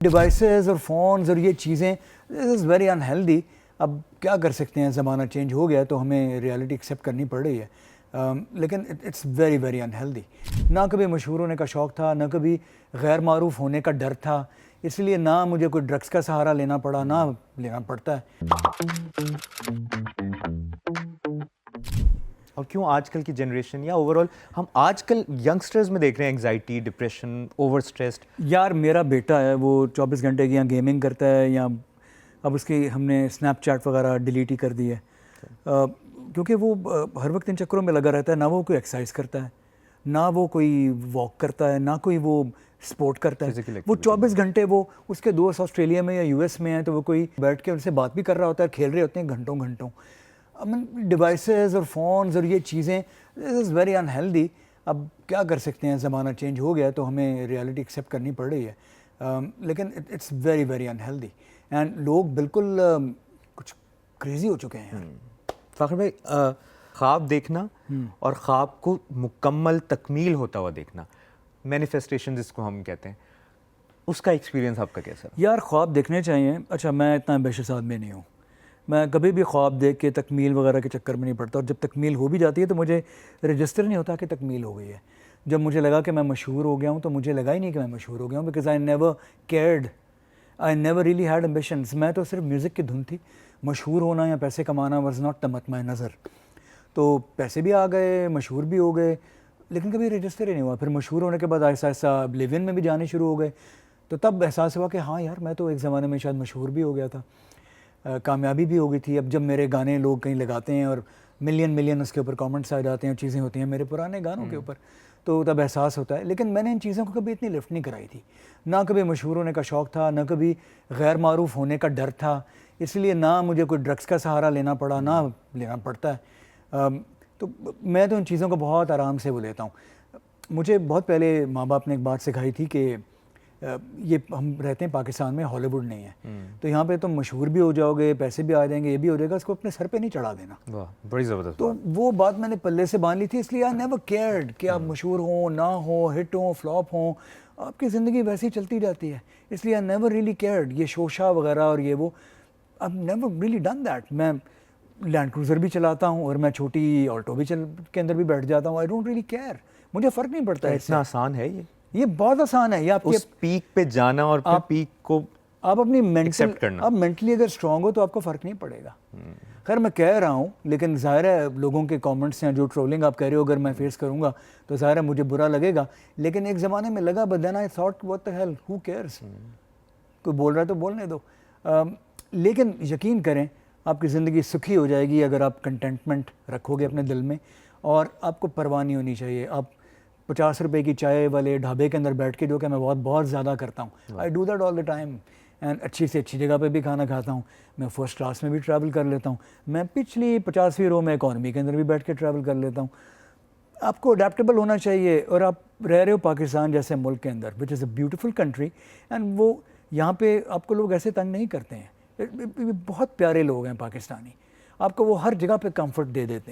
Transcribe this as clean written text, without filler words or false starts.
Devices और phones और ये चीज़ें, दिस इज़ वेरी अनहेल्दी। अब क्या कर सकते हैं, ज़माना चेंज हो गया तो हमें रियलिटी एक्सेप्ट करनी पड़ रही है। लेकिन इट्स वेरी वेरी अनहेल्दी। ना कभी मशहूर होने का शौक़ था, ना कभी गैर मारूफ होने का डर था, इसलिए ना मुझे कोई ड्रग्स का सहारा लेना पड़ा, ना लेना पड़ता है। और क्यों आजकल की जनरेशन या ओवरऑल हम आजकल यंगस्टर्स में देख रहे हैं एंग्जाइटी, डिप्रेशन, ओवर स्ट्रेस्ड। यार मेरा बेटा है, वो 24 घंटे की यहाँ गेमिंग करता है, या अब उसकी हमने स्नैपचैट वगैरह डिलीट ही कर दी है, क्योंकि वो हर वक्त इन चक्करों में लगा रहता है। ना वो कोई एक्सरसाइज करता है, ना वो कोई वॉक करता है, ना कोई वो स्पोर्ट करता है। वो 24 घंटे, वो उसके दोस्त ऑस्ट्रेलिया में या यूएस में हैं, तो वो कोई बैठ के उनसे बात भी कर रहा होता है, खेल रहे होते हैं घंटों घंटों। डिवाइसेस और फ़ोन्स और ये चीज़ें, दिस इज़ वेरी अनहेल्दी। अब क्या कर सकते हैं, ज़माना चेंज हो गया तो हमें रियलिटी एक्सेप्ट करनी पड़ रही है। लेकिन it's very very unhealthy and लोग बिल्कुल कुछ क्रेज़ी हो चुके हैं यार। फ़ाखर भाई, ख्वाब देखना और ख्वाब को मुकम्मल तकमील होता हुआ देखना, मैनिफेस्टेशन जिसको हम कहते हैं, उसका एक्सपीरियंस आपका कैसा? यार ख्वाब देखने चाहिए। अच्छा, मैं इतना एम्बिशियस आदमी नहीं हूँ, मैं कभी भी ख्वाब देख के तकमील वगैरह के चक्कर में नहीं पड़ता, और जब तकमील हो भी जाती है तो मुझे रजिस्टर नहीं होता कि तकमील हो गई है। जब मुझे लगा कि मैं मशहूर हो गया हूँ तो मुझे लगा ही नहीं कि मैं मशहूर हो गया हूँ, because I never cared, I never really had ambitions. मैं तो सिर्फ म्यूज़िक की धुन थी। मशहूर होना या पैसे कमाना वाज नॉट तमत माय नज़र। तो पैसे भी आ गए, मशहूर भी हो गए, लेकिन कभी रजिस्टर ही नहीं हुआ। फिर मशहूर होने के बाद ऐसा ऐसा लिव इन में भी जाने शुरू हो गए, तो तब एहसास हुआ कि हाँ यार, मैं तो एक ज़माने में शायद मशहूर भी हो गया था, कामयाबी भी हो गई थी। अब जब मेरे गाने लोग कहीं लगाते हैं और मिलियन मिलियन उसके ऊपर कमेंट्स आ जाते हैं और चीज़ें होती हैं मेरे पुराने गानों के ऊपर, तो तब एहसास होता है। लेकिन मैंने इन चीज़ों को कभी इतनी लिफ्ट नहीं कराई थी। ना कभी मशहूर होने का शौक़ था, ना कभी गैर मारूफ होने का डर था, इसलिए ना मुझे कोई ड्रग्स का सहारा लेना पड़ा, ना लेना पड़ता है। तो मैं तो इन चीज़ों को बहुत आराम से वो लेता हूँ। मुझे बहुत पहले माँ बाप ने एक बात सिखाई थी कि ये हम रहते हैं पाकिस्तान में, हॉलीवुड नहीं है, तो यहाँ पे तुम मशहूर भी हो जाओगे, पैसे भी आ जाएंगे, ये भी हो जाएगा, इसको अपने सर पे नहीं चढ़ा देना। वाह, बड़ी ज़बरदस्त। तो वो बात मैंने पल्ले से बांध ली थी, इसलिए आई नेवर केयर्ड कि आप मशहूर हो ना हो, हिट हो फ्लॉप हो, आपकी ज़िंदगी वैसे ही चलती जाती है। इसलिए आई नेवर रियली केयर्ड ये शोशा वगैरह और ये वो, आई नेवर रियली डन दैट। मैं लैंड क्रूज़र भी चलाता हूँ और मैं छोटी ऑल्टो भी के अंदर भी बैठ जाता हूँ। आई डोंट रियली केयर, मुझे फ़र्क नहीं पड़ता है। इतना आसान है ये बहुत आसान है। ये आपकी उस पीक पे जाना और फिर पीक को आप अपनी एक्सेप्ट करना। आप मेंटली अगर स्ट्रांग हो तो आपको फ़र्क नहीं पड़ेगा। खैर मैं कह रहा हूँ, लेकिन ज़ाहिर है लोगों के कमेंट्स हैं, जो ट्रोलिंग आप कह रहे हो, अगर मैं फेस करूँगा तो ज़ाहिर है मुझे बुरा लगेगा। लेकिन एक ज़माने में लगा, but then I thought what the hell, who cares, कोई बोल रहा है तो बोलने दो। लेकिन यकीन करें, आपकी ज़िंदगी सुखी हो जाएगी अगर आप कंटेंटमेंट रखोगे अपने दिल में, और आपको परवाह नहीं होनी चाहिए। आप 50 रुपए की चाय वाले ढाबे के अंदर बैठ के, जो कि मैं बहुत ज़्यादा करता हूँ, I do that all the time, and अच्छी से अच्छी जगह पे भी खाना खाता हूँ। मैं फर्स्ट क्लास में भी ट्रैवल कर लेता हूँ, मैं पिछली 50वीं रो में इकॉनमी के अंदर भी बैठ के ट्रैवल कर लेता हूँ। आपको अडेप्टेबल होना चाहिए, और आप रह रहे हो पाकिस्तान जैसे मुल्क के अंदर, which is a beautiful country, and वो यहाँ पे आपको लोग ऐसे तंग नहीं करते हैं। बहुत प्यारे लोग हैं पाकिस्तानी, आपको वो हर जगह पे कंफर्ट दे देते हैं।